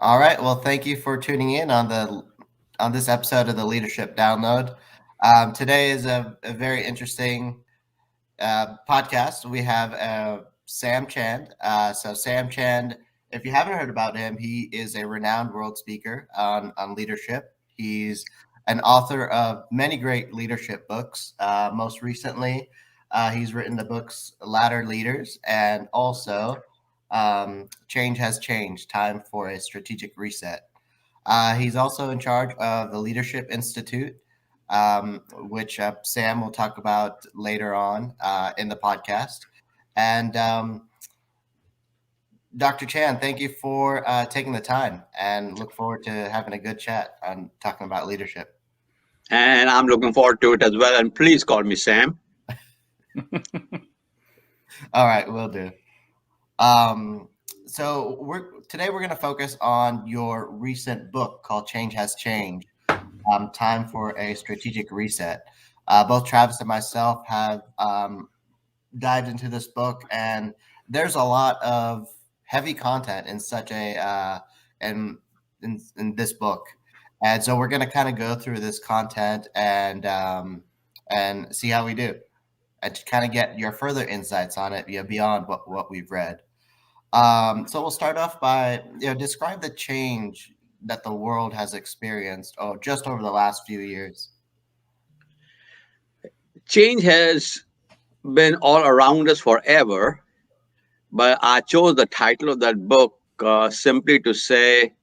All right. Well, thank you for tuning in on this episode of the Leadership Download. Today is a very interesting podcast. We have Sam Chand. So Sam Chand, if you haven't heard about him, he is a renowned world speaker on leadership. He's an author of many great leadership books. Most recently, he's written the books Ladder Leaders and also Change Has Changed, Time for a Strategic Reset. He's also in charge of the Leadership Institute, which Sam will talk about later on in the podcast. And Dr. Chan, thank you for taking the time and look forward to having a good chat on talking about leadership. And I'm looking forward to it as well. And please call me Sam. All right, will do. So today we're going to focus on your recent book called Change Has Changed, Time for a Strategic Reset. Both Travis and myself have dived into this book, and there's a lot of heavy content in such a in this book, and so we're going to kind of go through this content and see how we do, and to kind of get your further insights on it beyond what we've read. So we'll start off by describe the change that the world has experienced just over the last few years. Change has been all around us forever, but I chose the title of that book simply to say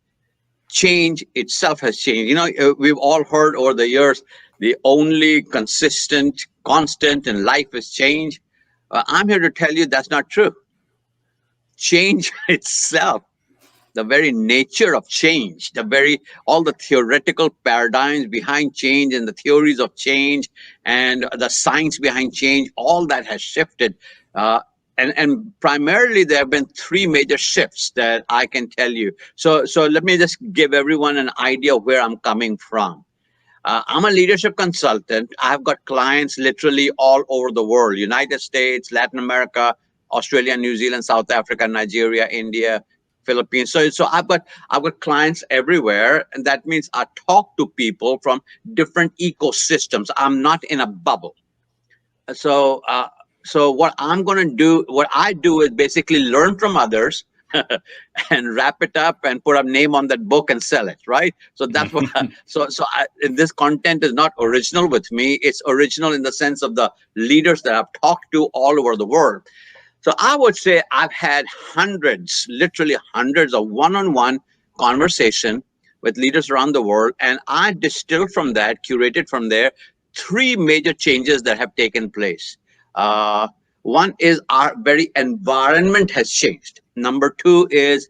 change itself has changed. We've all heard over the years the only constant in life is change. I'm here to tell you that's not true. Change itself, the very nature of change, all the theoretical paradigms behind change and the theories of change and the science behind change, all that has shifted. And primarily there have been three major shifts that I can tell you. So let me just give everyone an idea of where I'm coming from. I'm a leadership consultant. I've got clients literally all over the world: United States, Latin America, Australia, New Zealand, South Africa, Nigeria, India, Philippines. So I've got clients everywhere, and that means I talk to people from different ecosystems. I'm not in a bubble. So what I do is basically learn from others and wrap it up and put a name on that book and sell it, right? So that's what. This content is not original with me. It's original in the sense of the leaders that I've talked to all over the world. So I would say I've had literally hundreds of one-on-one conversation with leaders around the world, and I distilled from that, curated from there, three major changes that have taken place. One is our very environment has changed. Number two is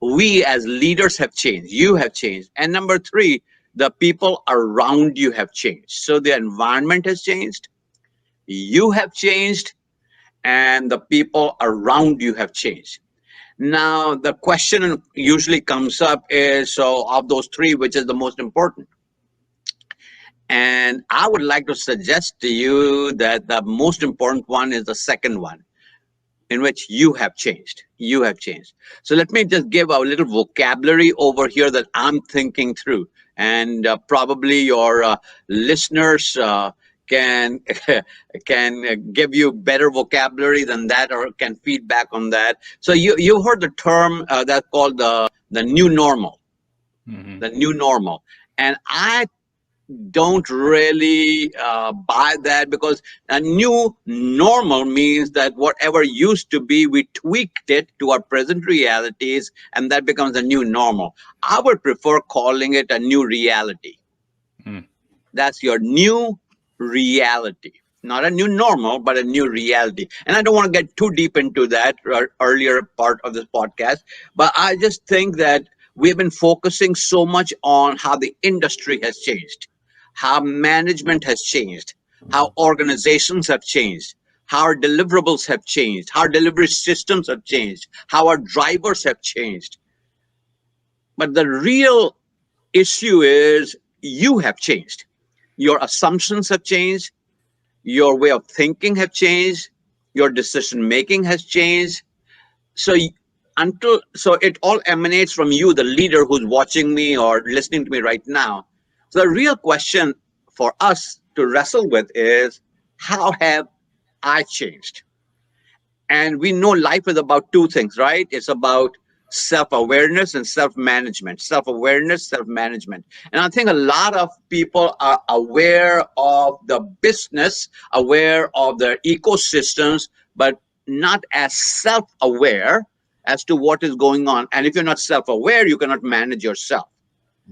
we as leaders have changed. You have changed. And number three, the people around you have changed. So the environment has changed, you have changed, and the people around you have changed. Now, the question usually comes up is, so of those three, which is the most important? And I would like to suggest to you that the most important one is the second one, in which you have changed. You have changed. So let me just give a little vocabulary over here that I'm thinking through. And probably your listeners can can give you better vocabulary than that, or can feedback on that. So you heard the term that's called the new normal. The new normal. And I don't really buy that, because a new normal means that whatever used to be, we tweaked it to our present realities, and that becomes a new normal. I would prefer calling it a new reality. That's your new reality. Not a new normal, but a new reality. And I don't want to get too deep into that earlier part of this podcast, but I just think that we've been focusing so much on how the industry has changed, how management has changed, how organizations have changed, how our deliverables have changed, how our delivery systems have changed, how our drivers have changed. But the real issue is you have changed. Your assumptions have changed. Your way of thinking have changed. Your decision making has changed. So so it all emanates from you, the leader who's watching me or listening to me right now. So the real question for us to wrestle with is, how have I changed? And we know life is about two things, right? It's about self-awareness and self-management. Self-awareness, self-management. And I think a lot of people are aware of the business, aware of their ecosystems, but not as self-aware as to what is going on. And if you're not self-aware, you cannot manage yourself.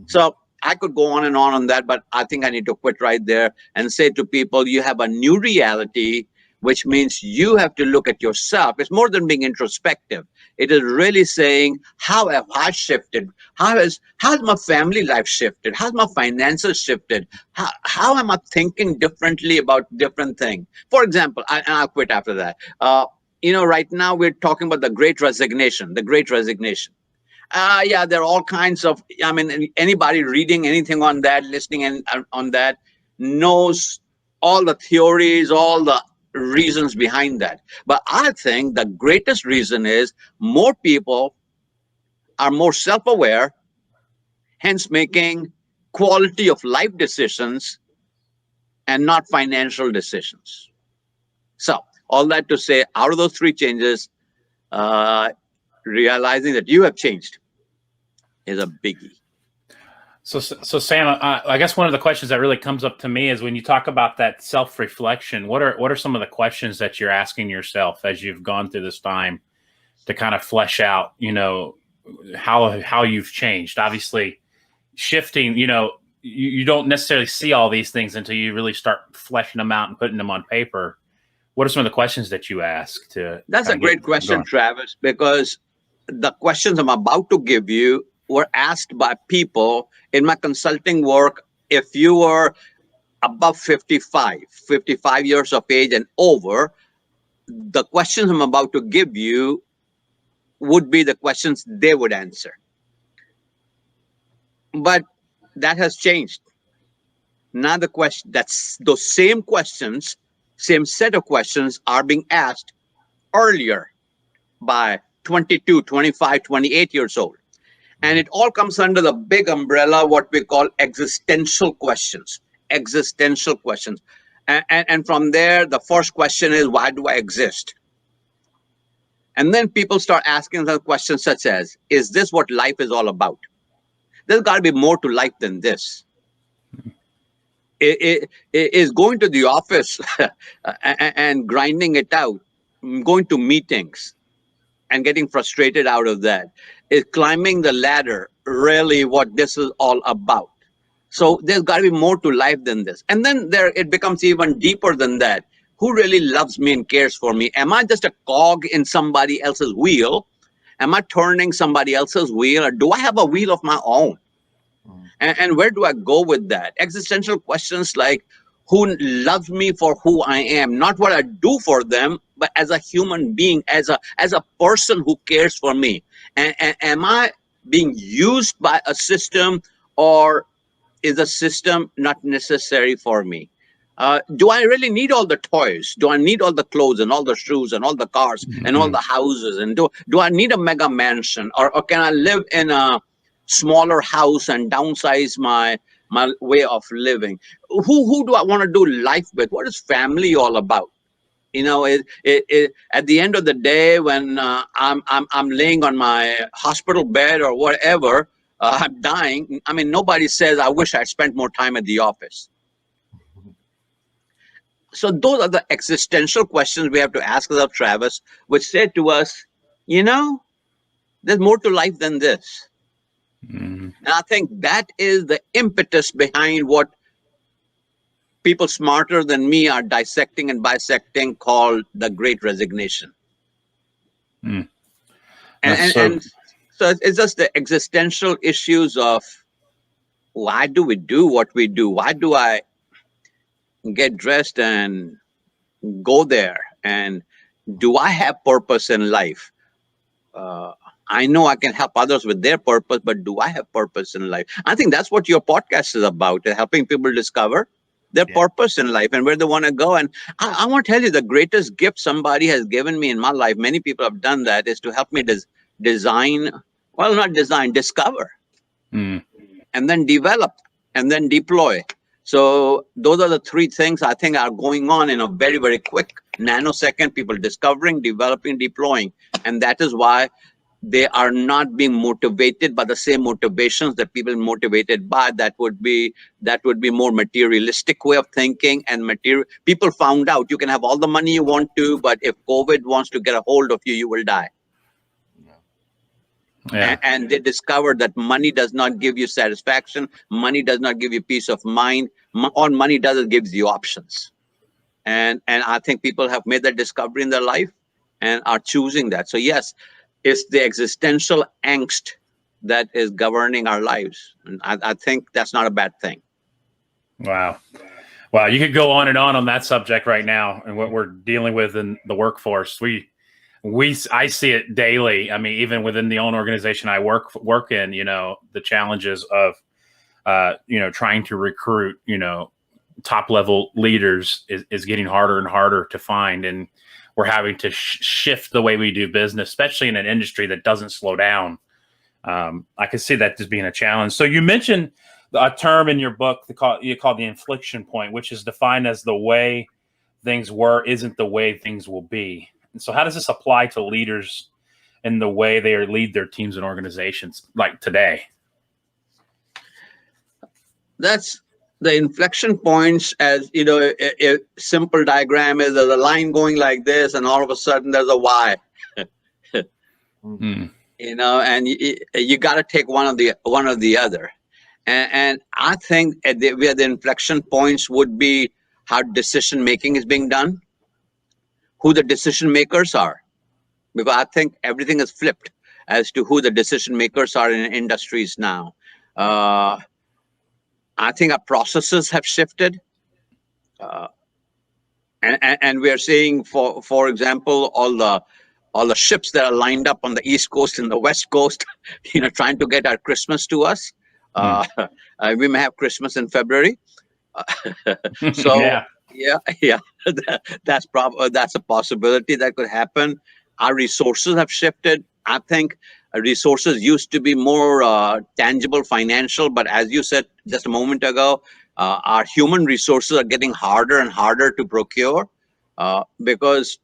So I could go on and on that, but I think I need to quit right there and say to people, you have a new reality, which means you have to look at yourself. It's more than being introspective. It is really saying, how have I shifted? How's my family life shifted? How's my finances shifted? How am I thinking differently about different things? For example, and I'll quit after that. Right now we're talking about the Great Resignation, yeah, there are all kinds of, I mean, anybody reading anything on that, listening on that, knows all the theories, all the reasons behind that. But I think the greatest reason is more people are more self-aware, hence making quality of life decisions and not financial decisions. So all that to say, out of those three changes, realizing that you have changed is a biggie. So Sam, I guess one of the questions that really comes up to me is when you talk about that self-reflection, what are some of the questions that you're asking yourself as you've gone through this time to kind of flesh out, how you've changed? Obviously, shifting, you don't necessarily see all these things until you really start fleshing them out and putting them on paper. What are some of the questions that you ask to? That's a great question, Travis, because the questions I'm about to give you were asked by people in my consulting work. If you were above 55 years of age and over, the questions I'm about to give you would be the questions they would answer. But that has changed. Now those same questions, same set of questions are being asked earlier by 22, 25, 28 years old. And it all comes under the big umbrella, what we call existential questions. And from there, the first question is, why do I exist? And then people start asking the questions such as, is this what life is all about? There's got to be more to life than this. It is going to the office and grinding it out, going to meetings and getting frustrated out of that. Is climbing the ladder really what this is all about? So there's got to be more to life than this. And then it becomes even deeper than that. Who really loves me and cares for me? Am I just a cog in somebody else's wheel? Am I turning somebody else's wheel? Or do I have a wheel of my own? And where do I go with that? Existential questions like, who loves me for who I am, not what I do for them, but as a human being, as a person who cares for me. And am I being used by a system, or is the system not necessary for me? Do I really need all the toys? Do I need all the clothes and all the shoes and all the cars and all the houses? And do I need a mega mansion, or can I live in a smaller house and downsize my way of living? Who do I want to do life with? What is family all about? At the end of the day, when I'm laying on my hospital bed or whatever, I'm dying. I mean, nobody says, I wish I'd spent more time at the office. So those are the existential questions we have to ask ourselves, Travis, which say to us, there's more to life than this. And I think that is the impetus behind what people smarter than me are dissecting and bisecting, called the Great Resignation. And so it's just the existential issues of, why do we do what we do? Why do I get dressed and go there? And do I have purpose in life? I know I can help others with their purpose, but do I have purpose in life? I think that's what your podcast is about, helping people discover their purpose in life and where they want to go. And I want to tell you, the greatest gift somebody has given me in my life, many people have done that, is to help me discover, Mm. and then develop, and then deploy. So those are the three things I think are going on in a very, very quick nanosecond. People discovering, developing, deploying. And that is why they are not being motivated by the same motivations that people are motivated by. That would be more materialistic way of thinking. And people found out you can have all the money you want to, but if COVID wants to get a hold of you, you will die. Yeah. And they discovered that money does not give you satisfaction. Money does not give you peace of mind. All money does is gives you options. And I think people have made that discovery in their life and are choosing that. So yes, it's the existential angst that is governing our lives. And I think that's not a bad thing. Wow. Wow. You could go on and on that subject right now and what we're dealing with in the workforce. I see it daily. I mean, even within the own organization I work in, the challenges of, trying to recruit, top level leaders is getting harder and harder to find. And we're having to shift the way we do business, especially in an industry that doesn't slow down. I can see that as being a challenge. So you mentioned a term in your book you call the inflection point, which is defined as the way things were isn't the way things will be. And so how does this apply to leaders in the way they lead their teams and organizations like today? That's the inflection points. As you know, a simple diagram is there's a line going like this, and all of a sudden there's a Y. Mm. And you got to take one or the other. And I think where the inflection points would be how decision making is being done, who the decision makers are, because I think everything is flipped as to who the decision makers are in industries now. I think our processes have shifted, and we are seeing, for example, all the ships that are lined up on the East Coast and the West Coast, trying to get our Christmas to us. We may have Christmas in February. So yeah, that's a possibility that could happen. Our resources have shifted. I think resources used to be more tangible, financial, but as you said just a moment ago, our human resources are getting harder and harder to procure because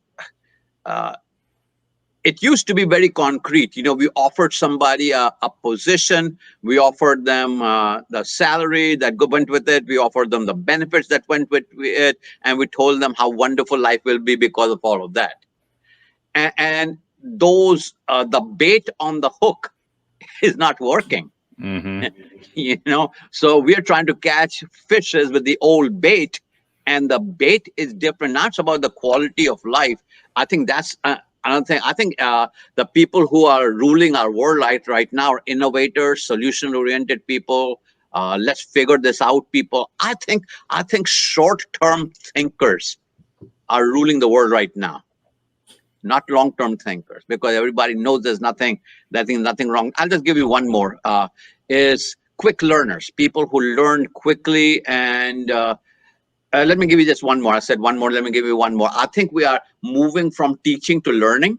it used to be very concrete. We offered somebody a position, we offered them the salary that went with it, we offered them the benefits that went with it, and we told them how wonderful life will be because of all of that. And those, the bait on the hook is not working. Mm-hmm. So we are trying to catch fishes with the old bait, and the bait is different. Now it's about the quality of life. I think that's another thing. I think the people who are ruling our world right now are innovators, solution-oriented people. Let's figure this out, people. I think short-term thinkers are ruling the world right now, not long-term thinkers, because everybody knows there's nothing wrong. I'll just give you one more. Is quick learners, people who learn quickly. And let me give you just one more. I said one more. Let me give you one more. I think we are moving from teaching to learning.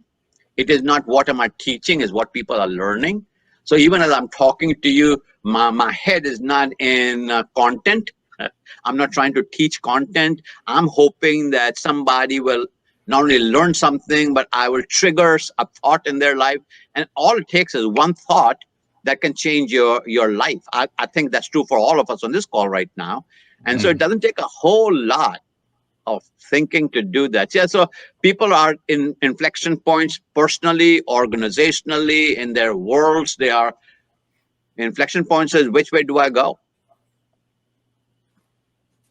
It is not what am I teaching, is what people are learning. So even as I'm talking to you, my head is not in content. I'm not trying to teach content. I'm hoping that somebody will not only learn something, but I will trigger a thought in their life. And all it takes is one thought that can change your life. I think that's true for all of us on this call right now. And so it doesn't take a whole lot of thinking to do that. Yeah, so people are in inflection points personally, organizationally, in their worlds. They are inflection points is, which way do I go?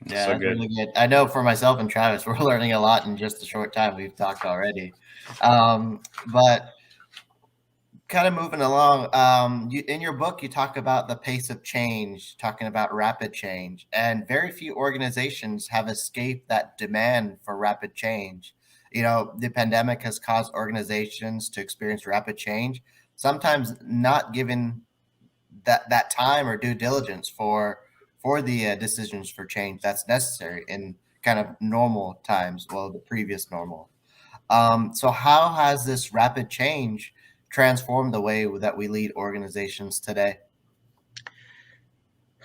Yeah, So that's good. really good. I know for myself and Travis, we're learning a lot in just a short time we've talked already. But kind of moving along, in your book, you talk about the pace of change, talking about rapid change, and very few organizations have escaped that demand for rapid change. The pandemic has caused organizations to experience rapid change, sometimes not given that time or due diligence for the decisions for change that's necessary in kind of normal times, well, the previous normal. So how has this rapid change transform the way that we lead organizations today?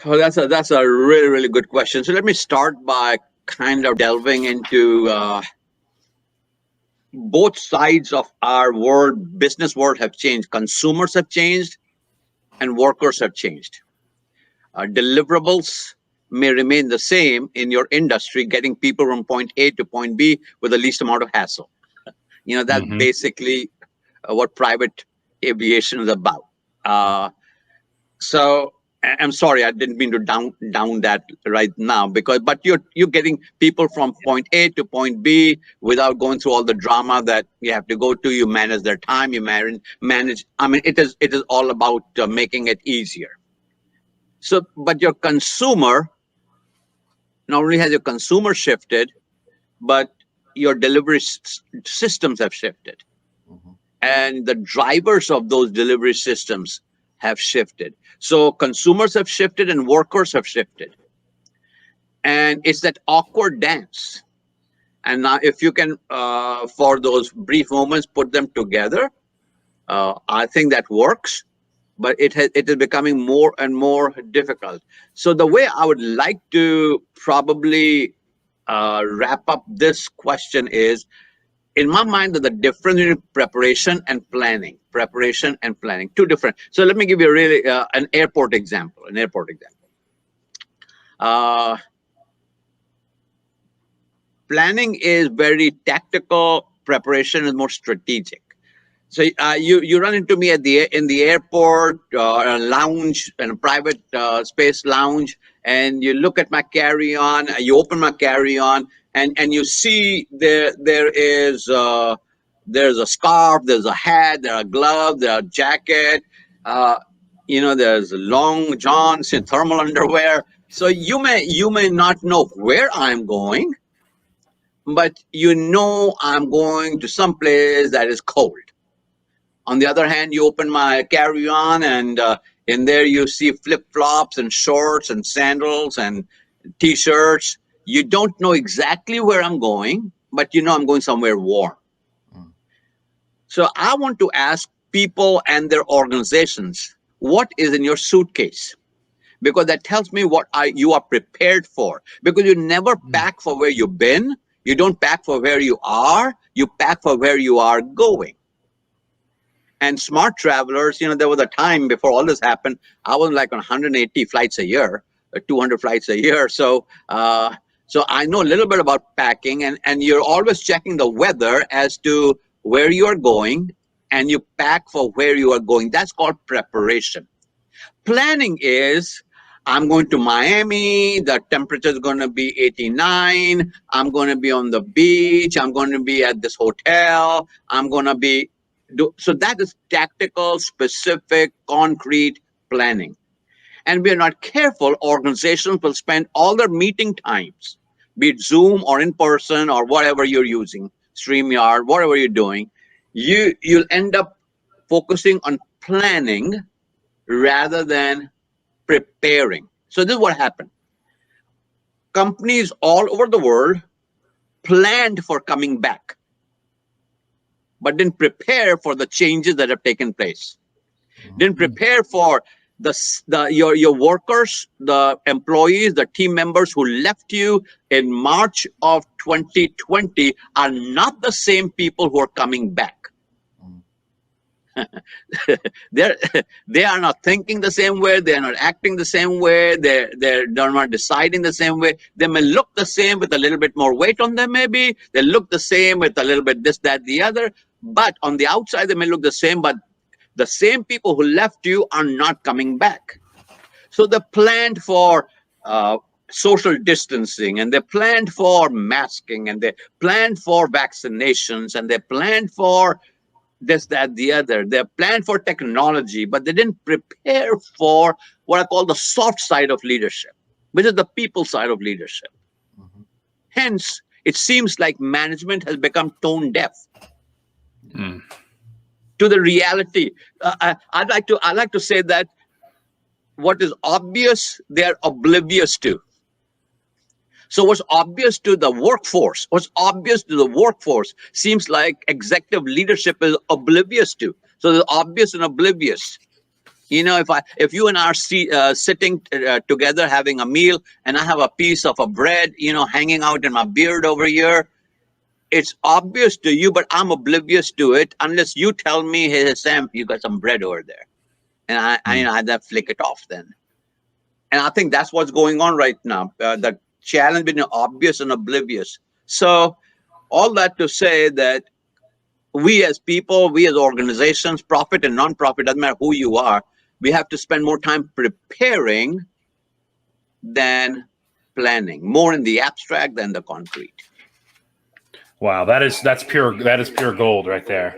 Oh, that's a really, really good question. So let me start by kind of delving into both sides of our world. Business world have changed. Consumers have changed, and workers have changed. Deliverables may remain the same in your industry, getting people from point A to point B with the least amount of hassle. That's Mhm. basically what private aviation is about. So I'm sorry, I didn't mean to down that right now, but you're getting people from point A to point B without going through all the drama that you have to go to. You manage their time, you manage. I mean, it is all about making it easier. So, but your consumer, not only has your consumer shifted, but your delivery systems have shifted. Mhm. And the drivers of those delivery systems have shifted. So consumers have shifted and workers have shifted. And it's that awkward dance. And now if you can, for those brief moments, put them together, I think that works. But it is becoming more and more difficult. So the way I would like to probably wrap up this question is, in my mind, that the difference between preparation and planning, two different. So let me give you really an airport example. Planning is very tactical. Preparation is more strategic. So you run into me in the airport, a lounge, in a private space lounge, and you look at my carry-on. You open my carry-on, and you see there's a scarf, there's a hat, there are gloves, there are jacket. There's long johns and thermal underwear. So you may not know where I'm going, but I'm going to some place that is cold. On the other hand, you open my carry-on, and in there you see flip-flops and shorts and sandals and T-shirts. You don't know exactly where I'm going, but I'm going somewhere warm. Mm. So I want to ask people and their organizations, what is in your suitcase? Because that tells me what you are prepared for. Because you never pack for where you've been. You don't pack for where you are. You pack for where you are going. And smart travelers, there was a time before all this happened, I was like on 180 flights a year, 200 flights a year. So I know a little bit about packing, and you're always checking the weather as to where you are going, and you pack for where you are going. That's called preparation. Planning is, I'm going to Miami, the temperature is going to be 89, I'm going to be on the beach, I'm going to be at this hotel, I'm going to be. So that is tactical, specific, concrete planning. And we are not careful, organizations will spend all their meeting times, be it Zoom or in person or whatever you're using, StreamYard, whatever you're doing, you'll end up focusing on planning rather than preparing. So this is what happened. Companies all over the world planned for coming back, but didn't prepare for the changes that have taken place. Didn't prepare for your workers, the employees, the team members who left you in March of 2020 are not the same people who are coming back. They are not thinking the same way. They are not acting the same way. They're not deciding the same way. They may look the same with a little bit more weight on them. Maybe they look the same with a little bit this, that, the other. But on the outside, they may look the same. But the same people who left you are not coming back. So they planned for social distancing, and they planned for masking, and they planned for vaccinations, and they planned for this, that, the other. They planned for technology, but they didn't prepare for what I call the soft side of leadership, which is the people side of leadership. Mm-hmm. Hence, it seems like management has become tone deaf to the reality. I'd like to say that what is obvious, they're oblivious to. So what's obvious to the workforce seems like executive leadership is oblivious to. So there's obvious and oblivious. If you and I are sitting together having a meal, and I have a piece of a bread, hanging out in my beard over here, it's obvious to you, but I'm oblivious to it unless you tell me, hey, Sam, you got some bread over there. And I had to flick it off then. And I think that's what's going on right now. The challenge between obvious and oblivious. So all that to say that we as people, we as organizations, profit and non-profit, doesn't matter who you are, we have to spend more time preparing than planning, more in the abstract than the concrete. Wow, that's pure gold right there.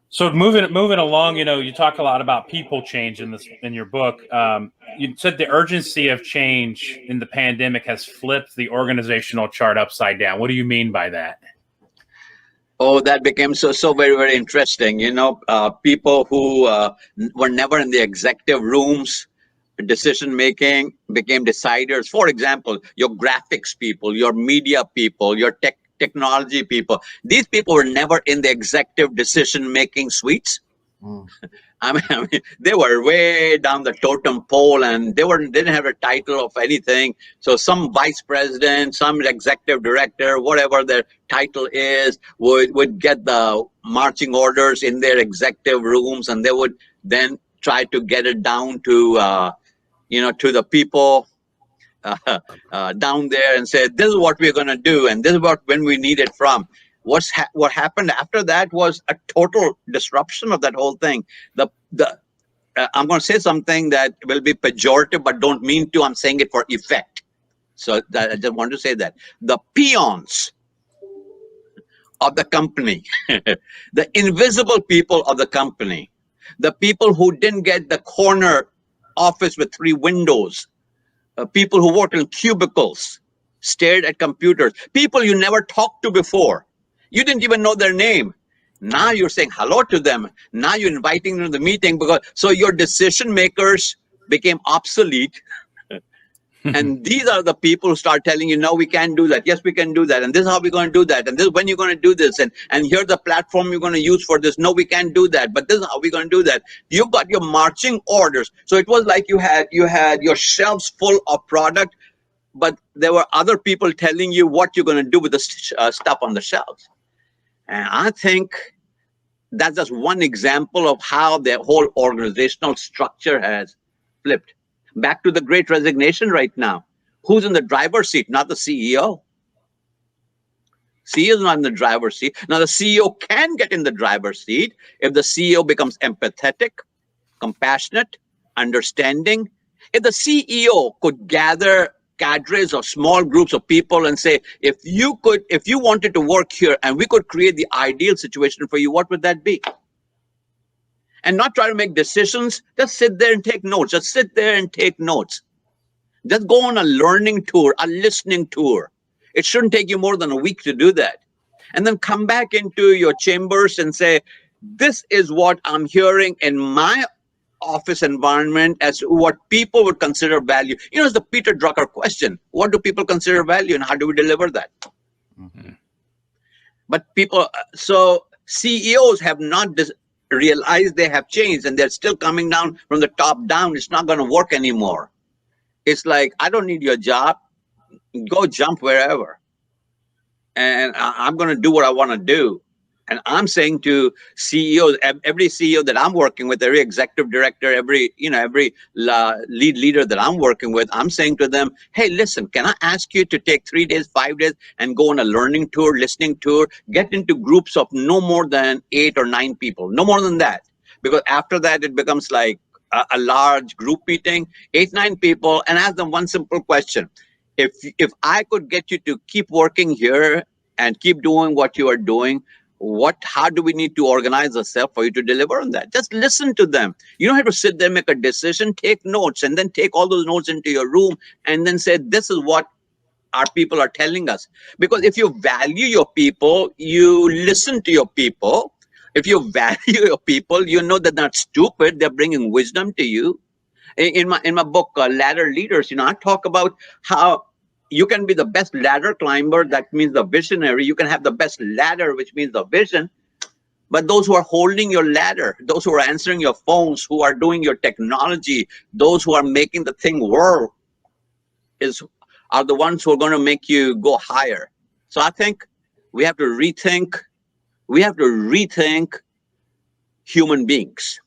So moving along, you talk a lot about people change in your book. You said the urgency of change in the pandemic has flipped the organizational chart upside down. What do you mean by that? Oh, that became so very, very interesting. People who were never in the executive rooms, decision making, became deciders. For example, your graphics people, your media people, your technology people. These people were never in the executive decision making suites. I mean, they were way down the totem pole, and didn't have a title of anything. So some vice president, some executive director, whatever their title is, would get the marching orders in their executive rooms, and they would then try to get it down to to the people down there and say, this is what we're going to do, and this is when we need it from. What happened after that was a total disruption of that whole thing. I'm going to say something that will be pejorative, but don't mean to. I'm saying it for effect. So I just want to say that the peons of the company, the invisible people of the company, the people who didn't get the corner office with 3 windows, people who worked in cubicles, stared at computers, people you never talked to before. You didn't even know their name. Now you're saying hello to them. Now you're inviting them to the meeting so your decision makers became obsolete. And these are the people who start telling you, no, we can't do that. Yes, we can do that. And this is how we're going to do that. And this is when you're going to do this. And here's the platform you're going to use for this. No, we can't do that. But this is how we're going to do that. You got your marching orders. So it was like you had your shelves full of product, but there were other people telling you what you're going to do with the stuff on the shelves. And I think that's just one example of how the whole organizational structure has flipped. Back to the Great Resignation right now. Who's in the driver's seat? Not the CEO. CEO is not in the driver's seat. Now, the CEO can get in the driver's seat if the CEO becomes empathetic, compassionate, understanding. If the CEO could gather cadres or small groups of people and say, if you wanted to work here and we could create the ideal situation for you, what would that be? And not try to make decisions, just sit there and take notes. Just sit there and take notes. Just go on a learning tour, a listening tour. It shouldn't take you more than a week to do that. And then come back into your chambers and say, this is what I'm hearing in my office environment as what people would consider value. It's the Peter Drucker question. What do people consider value and how do we deliver that? Mm-hmm. But so CEOs have not realized they have changed, and they're still coming down from the top down. It's not going to work anymore. It's like, I don't need your job. Go jump wherever. And I'm going to do what I want to do. And I'm saying to CEOs, every CEO that I'm working with, every executive director, every lead leader that I'm working with, I'm saying to them, hey, listen, can I ask you to take 3 days, 5 days and go on a learning tour, listening tour, get into groups of no more than 8 or 9 people, no more than that. Because after that, it becomes like a large group meeting, 8, 9 people, and ask them one simple question. If I could get you to keep working here and keep doing what you are doing, how do we need to organize ourselves for you to deliver on that? Just listen to them. You don't have to sit there, make a decision, take notes, and then take all those notes into your room and then say, this is what our people are telling us. Because if you value your people, you listen to your people. If you value your people, you know that they're not stupid. They're bringing wisdom to you. In my book, Ladder Leaders, I talk about how you can be the best ladder climber. That means the visionary. You can have the best ladder, which means the vision. but those who are holding your ladder, those who are answering your phones, who are doing your technology, those who are making the thing work are the ones who are going to make you go higher. So I think we have to rethink human beings.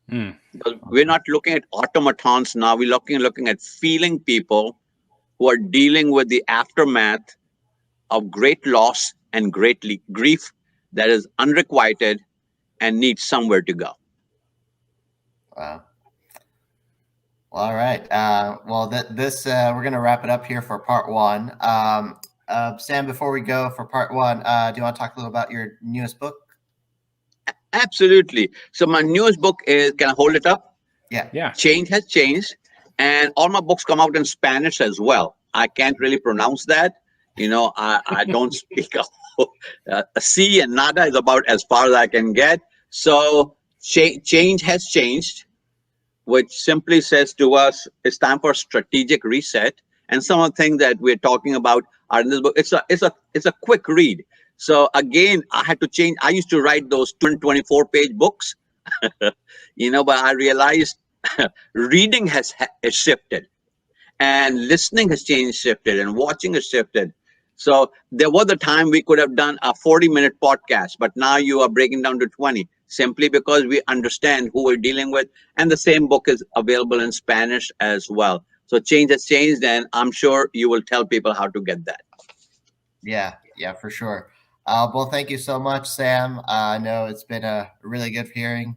We're not looking at automatons now. We're looking at feeling people who are dealing with the aftermath of great loss and great grief that is unrequited and needs somewhere to go. Wow. Well, all right. We're going to wrap it up here for part one. Sam, before we go for part one, do you want to talk a little about your newest book? Absolutely. So my newest book is, can I hold it up? Yeah. Change Has Changed. And all my books come out in Spanish as well. I can't really pronounce that. I don't speak a C, and nada is about as far as I can get. So Change Has Changed, which simply says to us, it's time for strategic reset. And some of the things that we're talking about are in this book. It's a quick read. So again, I had to change. I used to write those 24-page books, but I realized reading has shifted, and listening has shifted, and watching has shifted. So there was a time we could have done a 40-minute podcast, but now you are breaking down to 20, simply because we understand who we're dealing with. And the same book is available in Spanish as well. So Change Has Changed, and I'm sure you will tell people how to get that. Yeah, for sure. Well, thank you so much, Sam. I know it's been a really good hearing,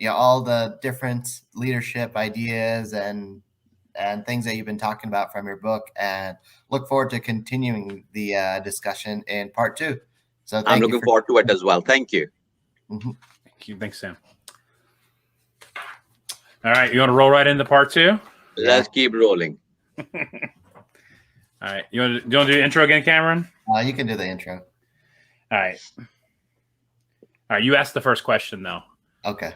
all the different leadership ideas and things that you've been talking about from your book, and look forward to continuing the discussion in part two. So I'm looking forward to it as well. Thank you. Mm-hmm. Thank you. Thanks, Sam. All right. You want to roll right into part two? Let's keep rolling. All right. Do you want to do the intro again, Cameron? You can do the intro. All right. You asked the first question, though. Okay.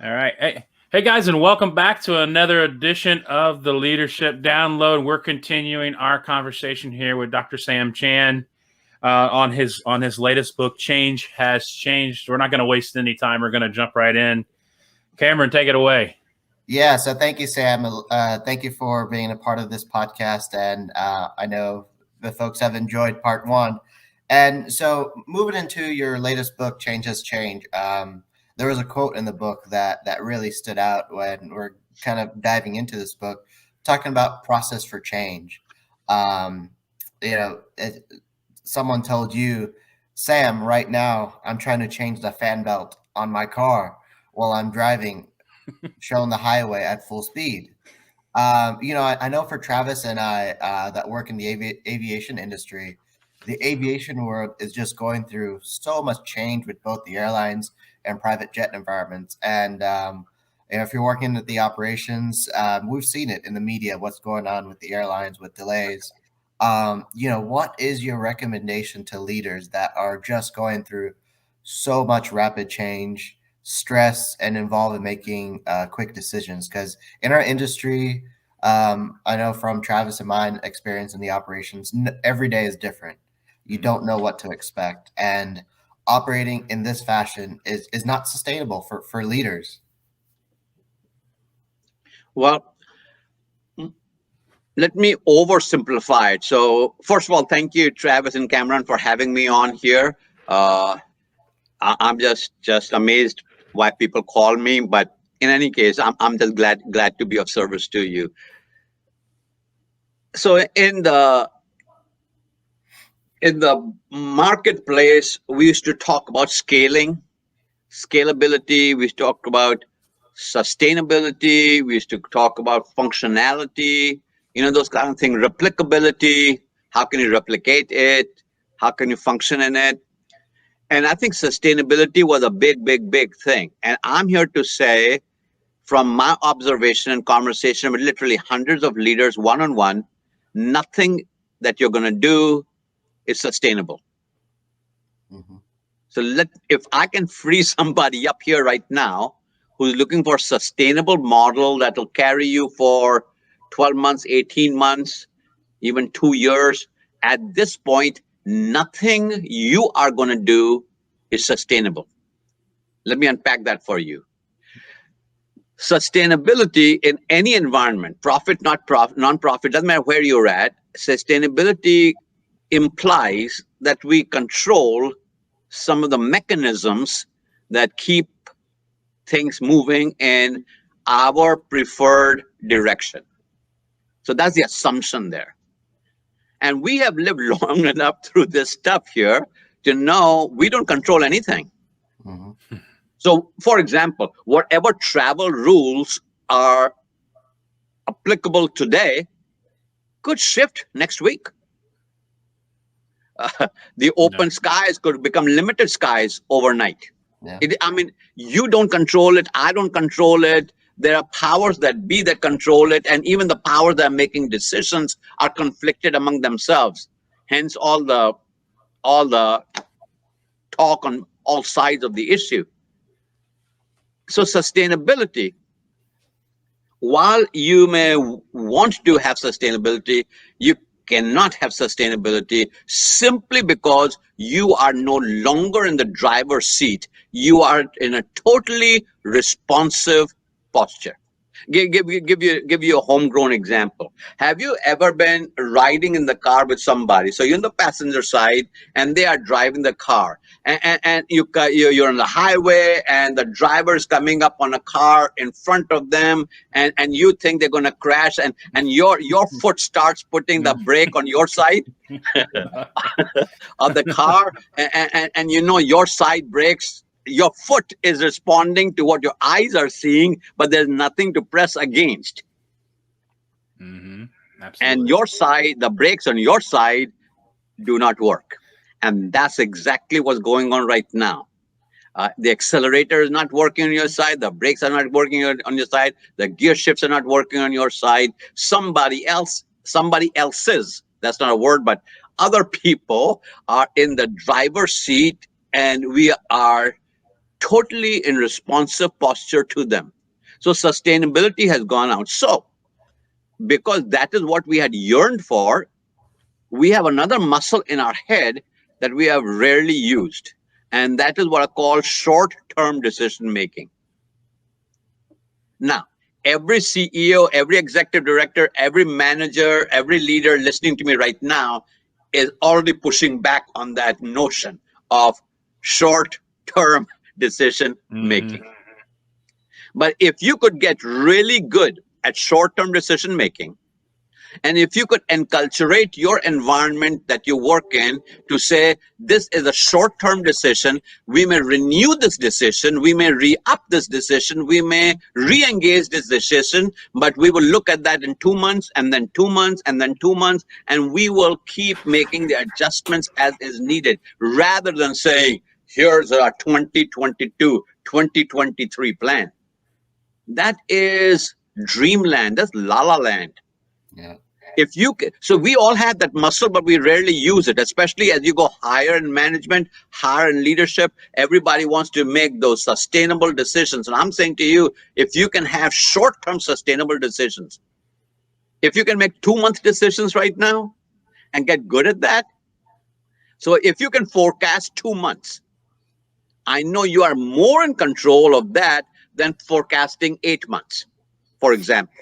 All right. Hey, guys, and welcome back to another edition of the Leadership Download. We're continuing our conversation here with Dr. Sam Chan on his latest book, Change Has Changed. We're not going to waste any time. We're going to jump right in. Cameron, take it away. Yeah, so thank you, Sam. Thank you for being a part of this podcast, and I know the folks have enjoyed part one. And so moving into your latest book, Change Has Changed, there was a quote in the book that really stood out when we're kind of diving into this book, talking about process for change. Someone told you, Sam, right now, I'm trying to change the fan belt on my car while I'm driving, showing the highway at full speed. I know for Travis and I that work in the aviation industry, the aviation world is just going through so much change with both the airlines and private jet environments. And if you're working at the operations, we've seen it in the media, what's going on with the airlines with delays. What is your recommendation to leaders that are just going through so much rapid change, stress, and involved in making quick decisions? Because in our industry, I know from Travis and mine experience in the operations, every day is different. You don't know what to expect. And operating in this fashion is not sustainable for leaders. Well, let me oversimplify it. So first of all, thank you, Travis and Cameron, for having me on here. I'm just amazed why people call me, but in any case, I'm just glad to be of service to you. So in the marketplace, we used to talk about scalability. We used to talk about sustainability. We used to talk about functionality, those kind of things, replicability. How can you replicate it? How can you function in it? And I think sustainability was a big thing. And I'm here to say, from my observation and conversation with literally hundreds of leaders one-on-one, nothing that you're going to do is sustainable. Mm-hmm. So if I can free somebody up here right now who's looking for a sustainable model that will carry you for 12 months, 18 months, even 2 years, at this point, nothing you are going to do is sustainable. Let me unpack that for you. Sustainability in any environment, profit, not profit, non-profit, doesn't matter where you're at, sustainability implies that we control some of the mechanisms that keep things moving in our preferred direction. So that's the assumption there. And we have lived long enough through this stuff here to know we don't control anything. Mm-hmm. So, for example, whatever travel rules are applicable today could shift next week. The open skies could become limited skies overnight. Yeah. You don't control it. I don't control it. There are powers that be that control it. And even the powers that are making decisions are conflicted among themselves. Hence all the talk on all sides of the issue. So sustainability, while you may want to have sustainability, you cannot have sustainability simply because you are no longer in the driver's seat. You are in a totally responsive posture. Give you a homegrown example. Have you ever been riding in the car with somebody? So you're in the passenger side and they are driving the car, and you're on the highway and the driver is coming up on a car in front of them, and you think they're going to crash, and your foot starts putting the brake on your side of the car, and your side brakes. Your foot is responding to what your eyes are seeing, but there's nothing to press against. Mm-hmm. Absolutely. And your side, the brakes on your side do not work. And that's exactly what's going on right now. The accelerator is not working on your side. The brakes are not working on your side. The gear shifts are not working on your side. Somebody else's, that's not a word, but other people are in the driver's seat, and we are totally in responsive posture to them. So sustainability has gone out. So because that is what we had yearned for, we have another muscle in our head that we have rarely used. And that is what I call short-term decision making. Now, every CEO, every executive director, every manager, every leader listening to me right now is already pushing back on that notion of short-term decision making. But if you could get really good at short-term decision making, and if you could enculturate your environment that you work in to say, this is a short-term decision, we may renew this decision, we may re-up this decision, we may re-engage this decision, but we will look at that in 2 months, and then 2 months, and then 2 months, and we will keep making the adjustments as is needed, rather than saying, here's our 2022, 2023 plan. That is dreamland. That's la-la land. Yeah. So we all have that muscle, but we rarely use it, especially as you go higher in management, higher in leadership. Everybody wants to make those sustainable decisions. And I'm saying to you, if you can have short-term sustainable decisions, if you can make 2-month decisions right now and get good at that. So if you can forecast 2 months, I know you are more in control of that than forecasting 8 months, for example.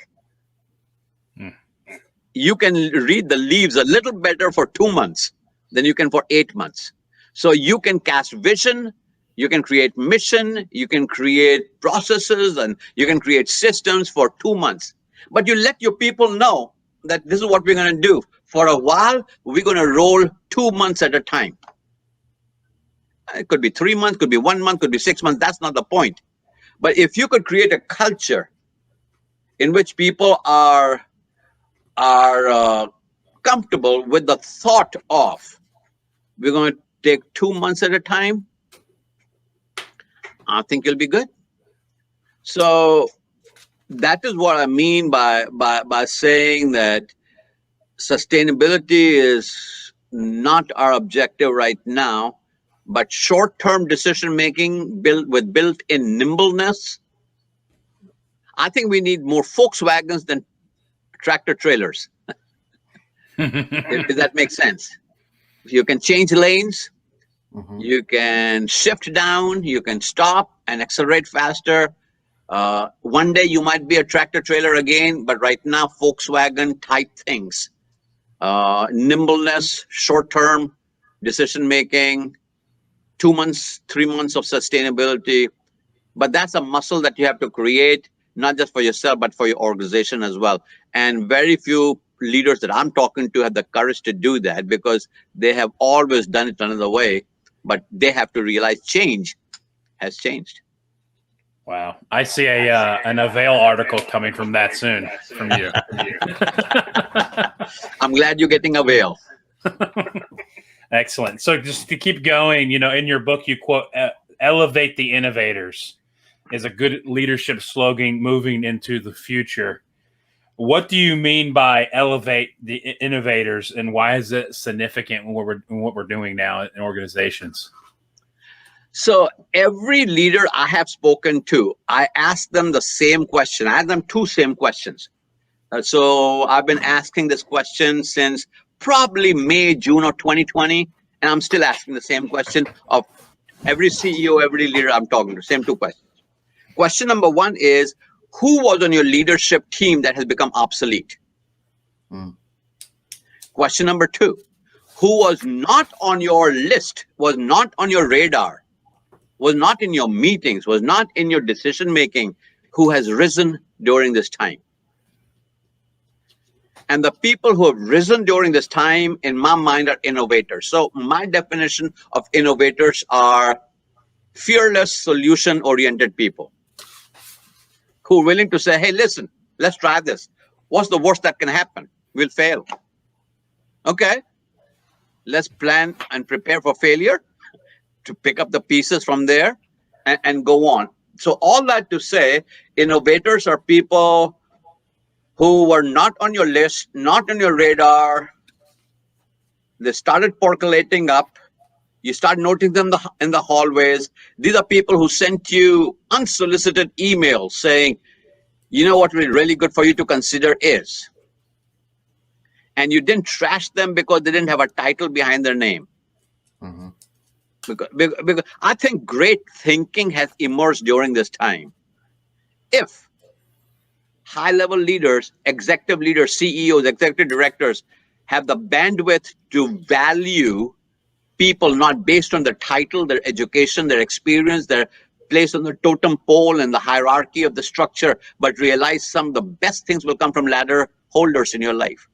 You can read the leaves a little better for 2 months than you can for 8 months. So you can cast vision, you can create mission, you can create processes, and you can create systems for 2 months. But you let your people know that this is what we're going to do. For a while, we're going to roll 2 months at a time. It could be 3 months, could be 1 month, could be 6 months. That's not the point. But if you could create a culture in which people are comfortable with the thought of, we're going to take 2 months at a time, I think you'll be good. So that is what I mean by saying that sustainability is not our objective right now, but short-term decision-making with built-in nimbleness. I think we need more Volkswagens than tractor trailers. If that makes sense. You can change lanes, Mhm. you can shift down, you can stop and accelerate faster. One day you might be a tractor trailer again, but right now Volkswagen type things. Nimbleness, short term decision making, 2 months, 3 months of sustainability. But that's a muscle that you have to create, not just for yourself, but for your organization as well. And very few leaders that I'm talking to have the courage to do that because they have always done it another way. But they have to realize change has changed. Wow. I see an Avail article coming from that soon from you. I'm glad you're getting Avail. Excellent. So just to keep going, in your book, you quote, elevate the innovators is a good leadership slogan moving into the future. What do you mean by elevate the innovators, and why is it significant in what we're doing now in organizations? So every leader I have spoken to, I ask them the same question. I ask them two same questions. So I've been asking this question since probably May, June of 2020, and I'm still asking the same question of every CEO, every leader I'm talking to, same two questions. Question number one is, who was on your leadership team that has become obsolete? Question number two, who was not on your list, was not on your radar, was not in your meetings, was not in your decision making, who has risen during this time? And the people who have risen during this time, in my mind, are innovators. So my definition of innovators are fearless, solution-oriented people who are willing to say, hey, listen, let's try this. What's the worst that can happen? We'll fail. Okay, let's plan and prepare for failure, to pick up the pieces from there and go on. So all that to say, innovators are people who were not on your list, not on your radar. They started percolating up. You start noting them in the hallways. These are people who sent you unsolicited emails saying, you know what would be really good for you to consider is. And you didn't trash them because they didn't have a title behind their name. Mhm. Because I think great thinking has emerged during this time. If high-level leaders, executive leaders, CEOs, executive directors have the bandwidth to value people not based on their title, their education, their experience, their place on the totem pole and the hierarchy of the structure, but realize some of the best things will come from ladder holders in your life.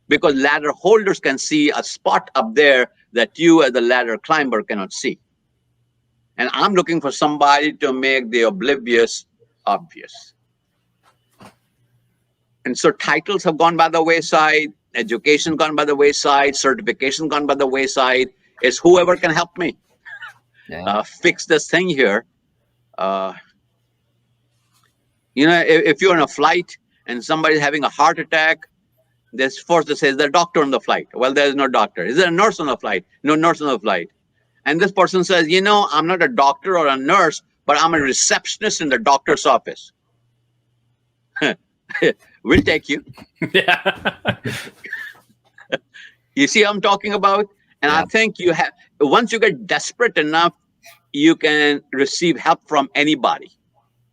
Because ladder holders can see a spot up there that you as a ladder climber cannot see. And I'm looking for somebody to make the oblivious obvious. And so titles have gone by the wayside, education gone by the wayside, certification gone by the wayside. It's whoever can help me fix this thing here. If you're on a flight and somebody's having a heart attack, there's first to say, is there a doctor on the flight? Well, there's no doctor. Is there a nurse on the flight? No nurse on the flight. And this person says, I'm not a doctor or a nurse, but I'm a receptionist in the doctor's office. We'll take you. Yeah. You see what I'm talking about? And I think once you get desperate enough, you can receive help from anybody.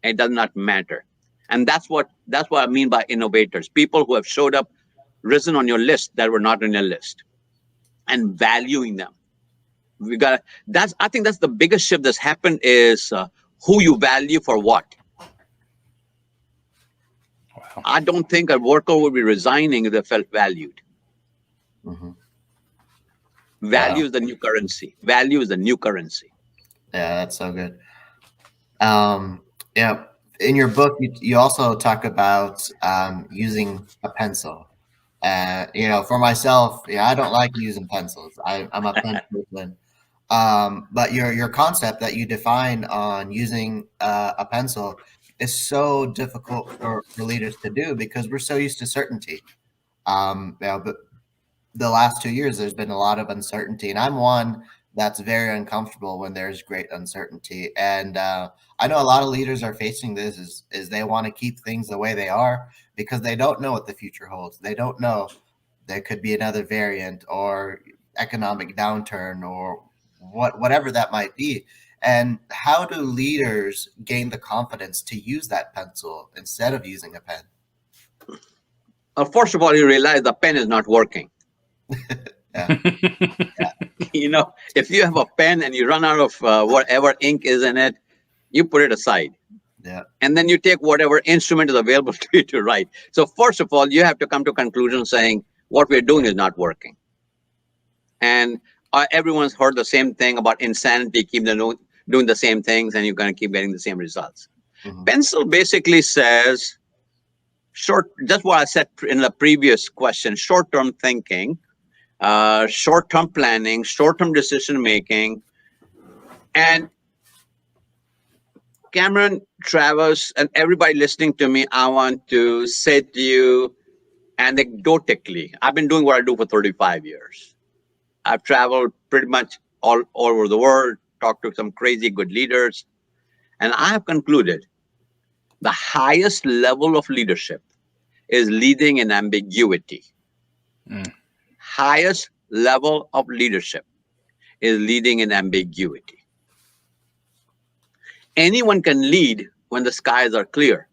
It does not matter. And that's what I mean by innovators, people who have showed up, risen on your list that were not on your list, and valuing them. I think that's the biggest shift that's happened is who you value for what. Wow. I don't think a worker would be resigning if they felt valued. Mm-hmm. Value is the new currency. Value is the new currency. Yeah, that's so good. In your book, you also talk about using a pencil. For myself, I don't like using pencils. I'm a pen person. But your concept that you define on using a pencil is so difficult for leaders to do because we're so used to certainty. But the last 2 years, there's been a lot of uncertainty, and I'm one that's very uncomfortable when there's great uncertainty. And I know a lot of leaders are facing this is they want to keep things the way they are because they don't know what the future holds. They don't know there could be another variant or economic downturn or whatever that might be. And how do leaders gain the confidence to use that pencil instead of using a pen? First of all, you realize the pen is not working. If you have a pen and you run out of whatever ink is in it, you put it aside. Yeah. And then you take whatever instrument is available to you to write. So first of all, you have to come to a conclusion saying what we're doing is not working. And everyone's heard the same thing about insanity, keep doing the same things, and you're going to keep getting the same results. Mm-hmm. Pencil basically says, just what I said in the previous question, short-term thinking, short-term planning, short-term decision-making. And Cameron, Travis, and everybody listening to me, I want to say to you anecdotically, I've been doing what I do for 35 years. I've traveled pretty much all over the world, talked to some crazy good leaders, and I have concluded the highest level of leadership is leading in ambiguity. Highest level of leadership is leading in ambiguity. Anyone can lead when the skies are clear.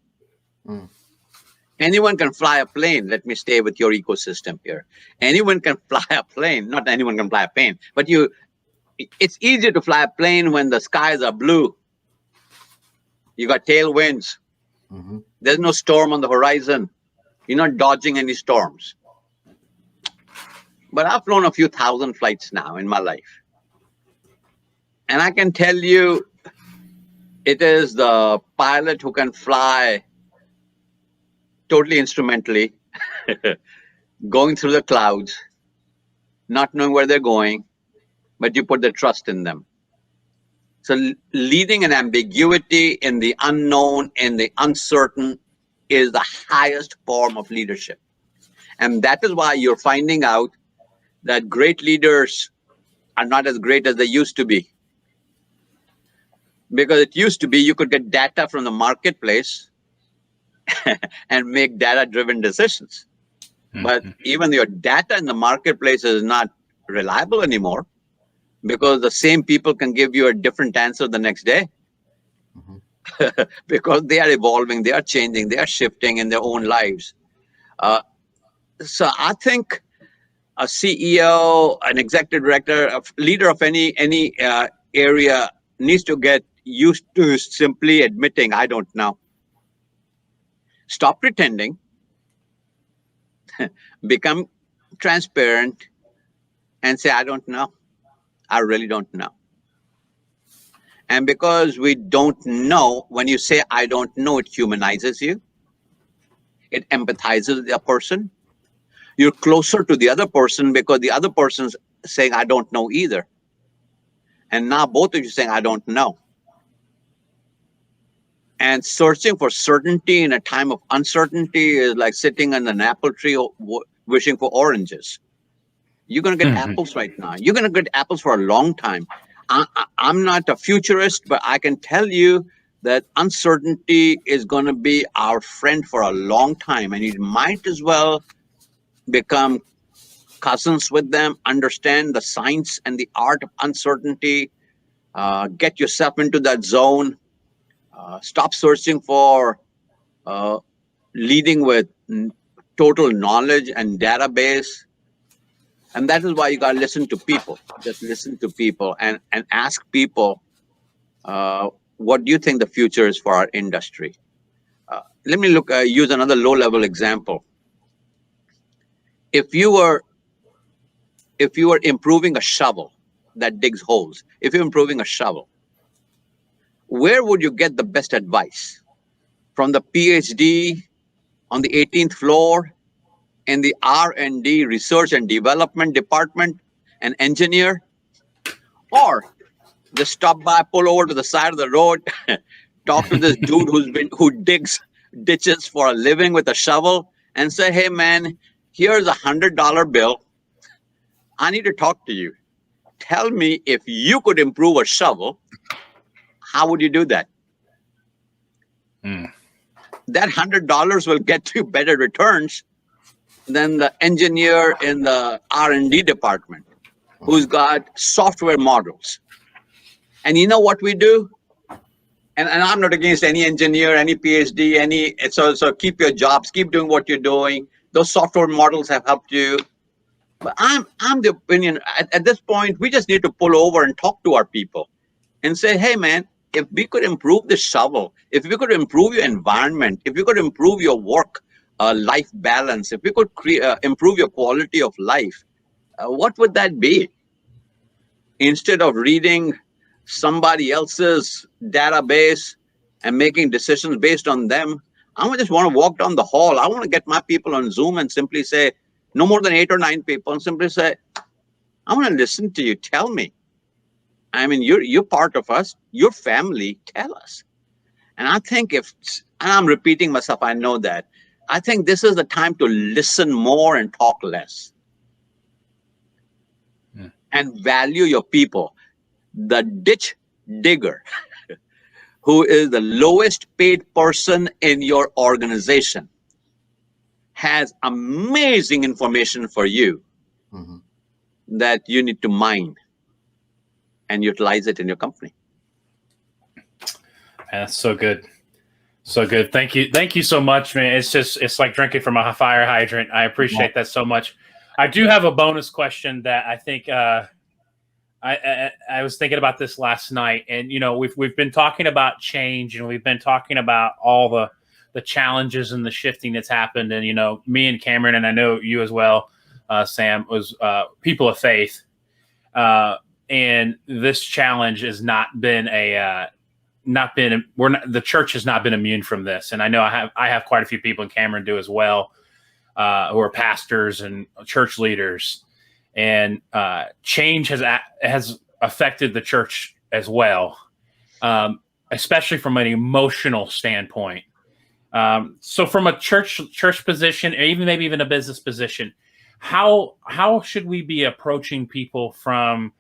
Anyone can fly a plane. Let me stay with your ecosystem here. Anyone can fly a plane. Not anyone can fly a plane, but it's easier to fly a plane when the skies are blue. You got tailwinds. Mm-hmm. There's no storm on the horizon. You're not dodging any storms. But I've flown a few thousand flights now in my life. And I can tell you, it is the pilot who can fly totally instrumentally, going through the clouds, not knowing where they're going, but you put the trust in them. So leading in ambiguity, in the unknown, in the uncertain, is the highest form of leadership. And that is why you're finding out that great leaders are not as great as they used to be. Because it used to be you could get data from the marketplace and make data-driven decisions. Mm-hmm. But even your data in the marketplace is not reliable anymore, because the same people can give you a different answer the next day. Mm-hmm. Because they are evolving, they are changing, they are shifting in their own lives. So I think a CEO, an executive director, a leader of any area needs to get used to simply admitting, I don't know. Stop pretending, become transparent, and say, I don't know. I really don't know. And because we don't know, when you say, I don't know, it humanizes you. It empathizes with the person. You're closer to the other person because the other person's saying, I don't know either. And now both of you saying, I don't know. And searching for certainty in a time of uncertainty is like sitting on an apple tree wishing for oranges. You're going to get apples right now. You're going to get apples for a long time. I'm not a futurist, but I can tell you that uncertainty is going to be our friend for a long time. And you might as well become cousins with them, understand the science and the art of uncertainty, get yourself into that zone. Stop searching for leading with total knowledge and database. And that is why you got to listen to people. Just listen to people and ask people, what do you think the future is for our industry? Let me use another low-level example. If you were improving a shovel that digs holes, if you're improving a shovel, where would you get the best advice? From the PhD on the 18th floor in the R&D, research and development department, an engineer? Or just stop by, pull over to the side of the road, talk to this dude who digs ditches for a living with a shovel and say, hey man, here's $100 bill. I need to talk to you. Tell me, if you could improve a shovel, how would you do that? That $100 will get you better returns than the engineer in the R&D department. who's got software models. And you know what we do? And I'm not against any engineer, any PhD, so keep your jobs, keep doing what you're doing. Those software models have helped you. But I'm the opinion, at this point, we just need to pull over and talk to our people and say, hey, man, if we could improve the shovel, if we could improve your environment, if we could improve your work life balance, if we could improve your quality of life, what would that be? Instead of reading somebody else's database and making decisions based on them, I just want to walk down the hall. I want to get my people on Zoom and simply say, no more than 8 or 9 people, and simply say, I want to listen to you. Tell me. I mean, you're part of us. Your family. Tell us. And I think and I'm repeating myself, I know that. I think this is the time to listen more and talk less. And value your people. The ditch digger, who is the lowest paid person in your organization, has amazing information for you that you need to mine and utilize it in your company. That's so good. So good. Thank you. Thank you so much, man. It's like drinking from a fire hydrant. I appreciate that so much. I do have a bonus question that I think I was thinking about this last night, and we've been talking about change, and we've been talking about all the challenges and the shifting that's happened. And me and Cameron, and I know you as well, Sam, was people of faith, and this challenge has not been the church has not been immune from this. And I know I have quite a few people, and Cameron do as well, who are pastors and church leaders. And change has affected the church as well, especially from an emotional standpoint. So from a church position, or maybe even a business position, how should we be approaching people from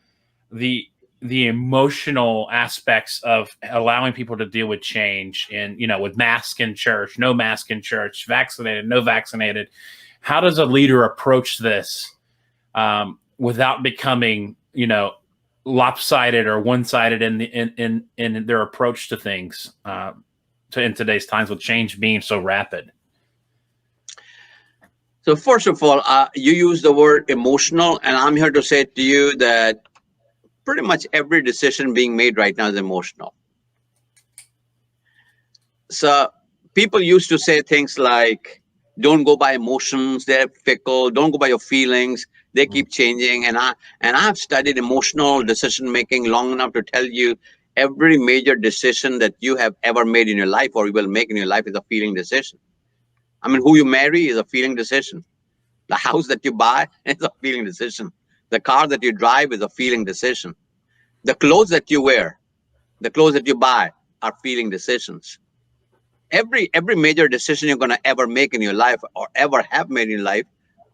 the emotional aspects of allowing people to deal with change, and with mask in church, no mask in church, vaccinated, no vaccinated? How does a leader approach this without becoming, lopsided or one-sided in their approach to things in today's times, with change being so rapid? So first of all, you use the word emotional, and I'm here to say to you that pretty much every decision being made right now is emotional. So people used to say things like, don't go by emotions, they're fickle, don't go by your feelings, they keep changing. And I've studied emotional decision making long enough to tell you every major decision that you have ever made in your life or you will make in your life is a feeling decision. I mean, who you marry is a feeling decision. The house that you buy is a feeling decision. The car that you drive is a feeling decision. The clothes that you wear, the clothes that you buy are feeling decisions. Every major decision you're going to ever make in your life or ever have made in your life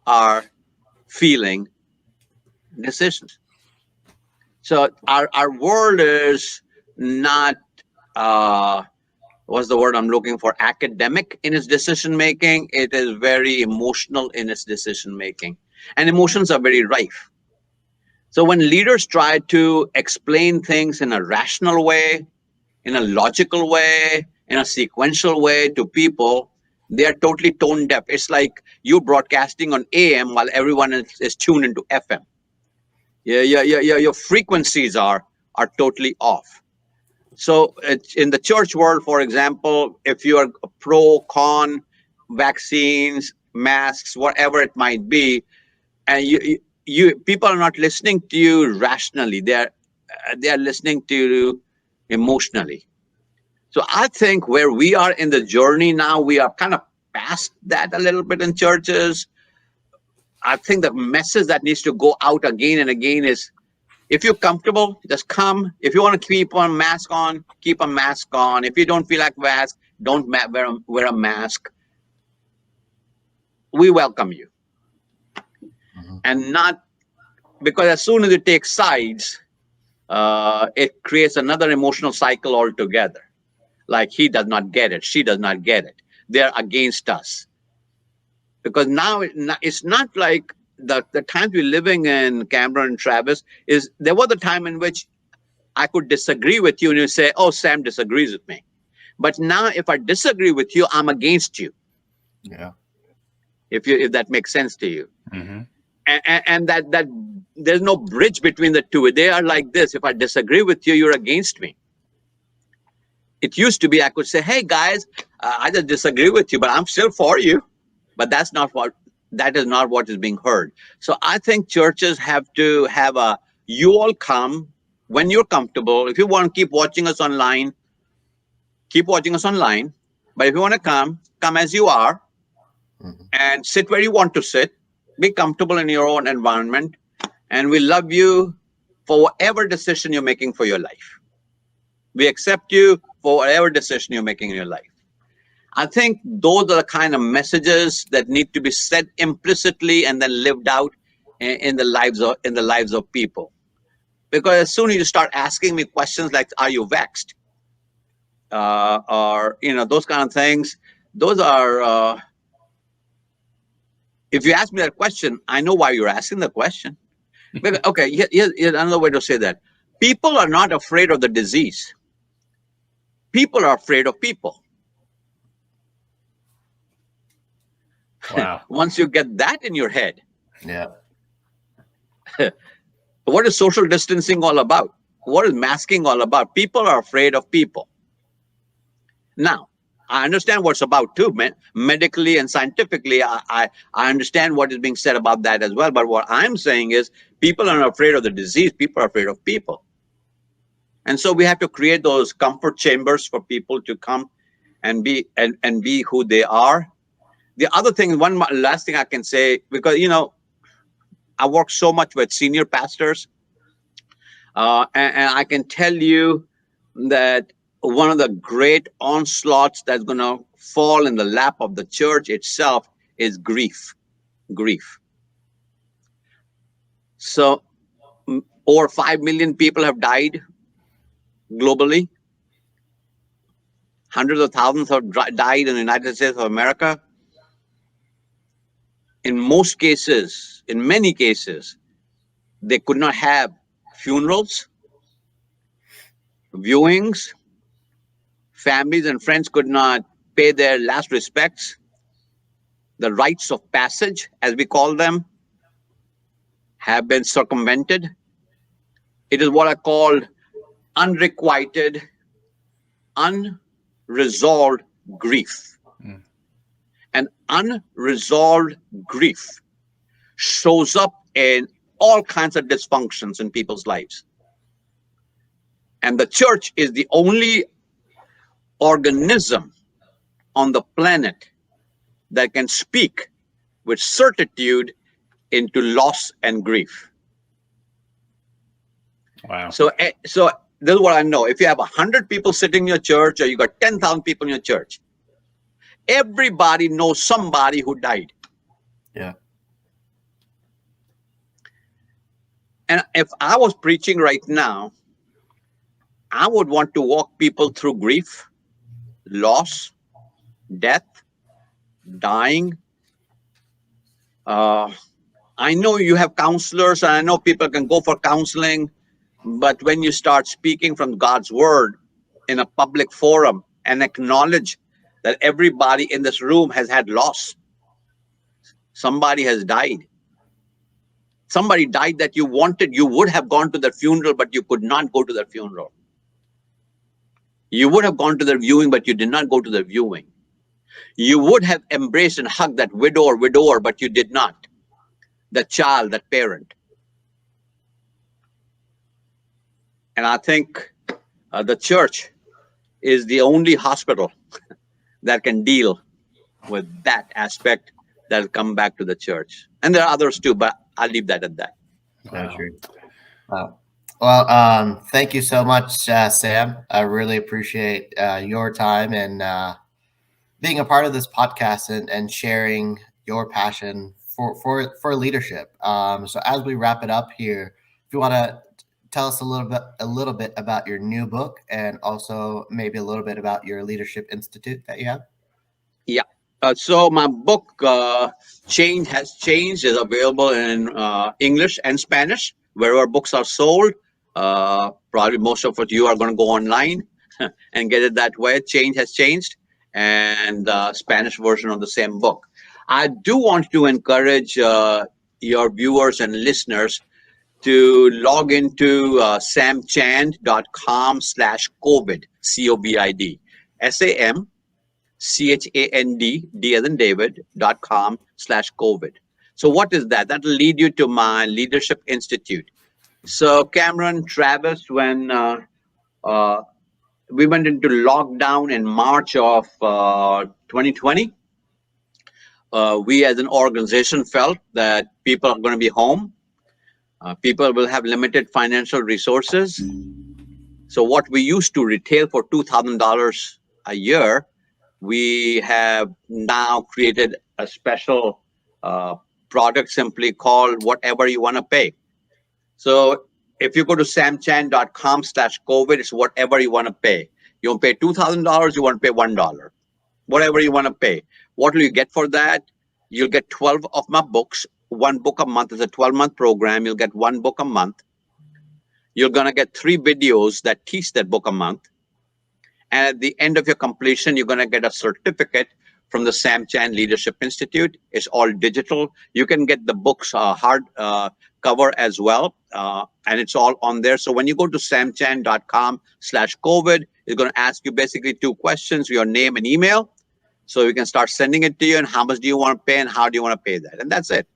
are feeling decisions. So our world is not, what's the word I'm looking for, academic in its decision making. It is very emotional in its decision making. And emotions are very rife. So when leaders try to explain things in a rational way, in a logical way, in a sequential way to people, they are totally tone deaf. It's like you broadcasting on AM while everyone is tuned into FM. Your frequencies are totally off. So in the church world, for example, if you are pro, con, vaccines, masks, whatever it might be, and you people are not listening to you rationally. They are listening to you emotionally. So I think where we are in the journey now, we are kind of past that a little bit in churches. I think the message that needs to go out again and again is, if you're comfortable, just come. If you want to keep a mask on, keep a mask on. If you don't feel like mask, don't wear a mask. We welcome you. And not because as soon as you take sides, it creates another emotional cycle altogether. Like he does not get it, she does not get it. They're against us. Because now it's not like the times we're living in, Cameron and Travis, is there was a time in which I could disagree with you and you say, oh, Sam disagrees with me. But now if I disagree with you, I'm against you. Yeah. If that makes sense to you. Mm-hmm. And that there's no bridge between the two. They are like this. If I disagree with you, you're against me. It used to be I could say, hey guys, I just disagree with you, but I'm still for you. But that is not what is being heard. So I think churches have to have you all come when you're comfortable. If you want to keep watching us online, keep watching us online. But if you want to come as you are, and sit where you want to sit. Be comfortable in your own environment. And we love you for whatever decision you're making for your life. We accept you for whatever decision you're making in your life. I think those are the kind of messages that need to be said implicitly and then lived out in the lives of people. Because as soon as you start asking me questions like, are you vexed? Or, those kind of things, those are... if you ask me that question, I know why you're asking the question. But, okay, here's another way to say that. People are not afraid of the disease. People are afraid of people. Wow. Once you get that in your head, Yeah. what is social distancing all about? What is masking all about? People are afraid of people. Now, I understand what it's about too, medically and scientifically. I understand what is being said about that as well. But what I'm saying is people are not afraid of the disease. People are afraid of people. And so we have to create those comfort chambers for people to come and be who they are. The other thing, one last thing I can say, because, I work so much with senior pastors. And I can tell you that one of the great onslaughts that's going to fall in the lap of the church itself is grief. So over 5 million people have died globally. Hundreds of thousands have died in the United States of America. In many cases, they could not have funerals, viewings. Families and friends could not pay their last respects. The rites of passage, as we call them, have been circumvented. It is what I call unrequited, unresolved grief. And unresolved grief shows up in all kinds of dysfunctions in people's lives. And the church is the only organism on the planet that can speak with certitude into loss and grief. Wow. So this is what I know. If you have 100 people sitting in your church, or you got 10,000 people in your church, everybody knows somebody who died. Yeah. And if I was preaching right now, I would want to walk people through grief, loss, death, dying. I know you have counselors, and I know people can go for counseling, but when you start speaking from God's word in a public forum and acknowledge that everybody in this room has had loss, somebody has died. Somebody died that you wanted, you would have gone to their funeral, but you could not go to their funeral. You would have gone to their viewing, but you did not go to their viewing. You would have embraced and hugged that widow or widower, but you did not. That child, that parent. And I think the church is the only hospital that can deal with that aspect that'll come back to the church. And there are others too, but I'll leave that at that. Very true. Well, thank you so much, Sam. I really appreciate your time and being a part of this podcast and sharing your passion for leadership. So as we wrap it up here, if you want to tell us a little bit about your new book and also maybe a little bit about your Leadership Institute that you have. Yeah. So my book, Change Has Changed, is available in English and Spanish, wherever books are sold. Probably most of you are going to go online and get it that way. Change Has Changed, and Spanish version of the same book. I do want to encourage your viewers and listeners to log into samchand.com/COVID, COVID, SAMCHAND, as in David.com/COVID. So what is that? That'll lead you to my Leadership Institute. So Cameron, Travis, when we went into lockdown in March of 2020, we as an organization felt that people are going to be home. People will have limited financial resources. So what we used to retail for $2,000 a year, we have now created a special product simply called Whatever You Want to Pay. So if you go to samchand.com/COVID, it's whatever you want to pay. You want to pay $2,000, you want to pay $1. Whatever you want to pay. What will you get for that? You'll get 12 of my books. One book a month is a 12-month program. You'll get one book a month. You're going to get 3 videos that teach that book a month. And at the end of your completion, you're going to get a certificate from the Sam Chand Leadership Institute. It's all digital. You can get the book's hard cover as well. And it's all on there. So when you go to samchand.com/COVID, it's going to ask you basically 2 questions, your name and email. So you can start sending it to you and how much do you want to pay and how do you want to pay that? And that's it.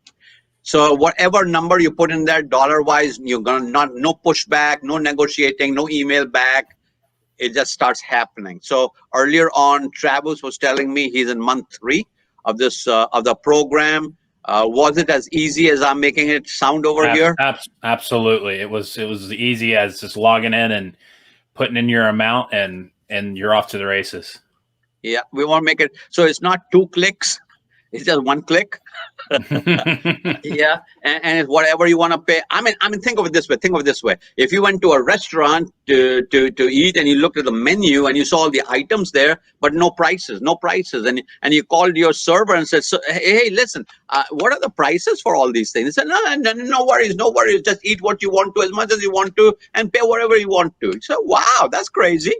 So whatever number you put in there, dollar-wise, you're going to no pushback, no negotiating, no email back. It just starts happening. So earlier on, Travis was telling me he's in month 3 of this of the program. Was it as easy as I'm making it sound over here? Absolutely. It was as easy as just logging in and putting in your amount and you're off to the races. Yeah, we want to make it so it's not 2 clicks. It's just 1 click. Yeah, and it's whatever you want to pay. I mean, think of it this way. If you went to a restaurant to eat and you looked at the menu and you saw all the items there, but no prices, and you called your server and said, so, hey, listen, what are the prices for all these things? He said, no worries, just eat what you want to, as much as you want to, and pay whatever you want to. So, wow, that's crazy.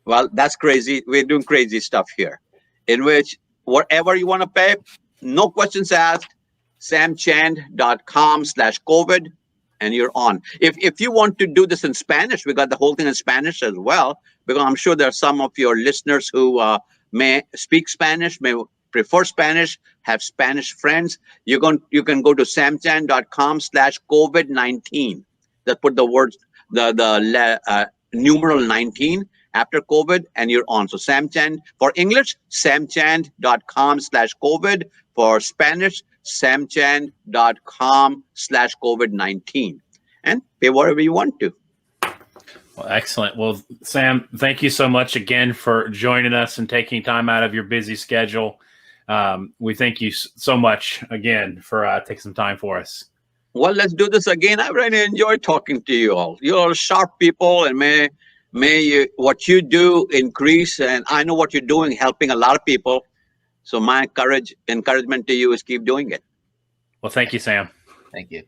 Well, that's crazy. We're doing crazy stuff here, in which whatever you want to pay, no questions asked, samchand.com/COVID, and you're on. If you want to do this in Spanish, we got the whole thing in Spanish as well, because I'm sure there are some of your listeners who may speak Spanish, may prefer Spanish, have Spanish friends. You can go to samchand.com/COVID-19. That put the words, the numeral 19 after COVID, and you're on. So Samchand for English, samchand.com/COVID. For Spanish, samchand.com/COVID-19. And pay whatever you want to. Well, excellent. Well, Sam, thank you so much again for joining us and taking time out of your busy schedule. We thank you so much again for taking some time for us. Well, let's do this again. I really enjoyed talking to you all. You're all sharp people, and may what you do increase. And I know what you're doing, helping a lot of people. So my encouragement to you is keep doing it. Well, thank you, Sam. Thank you.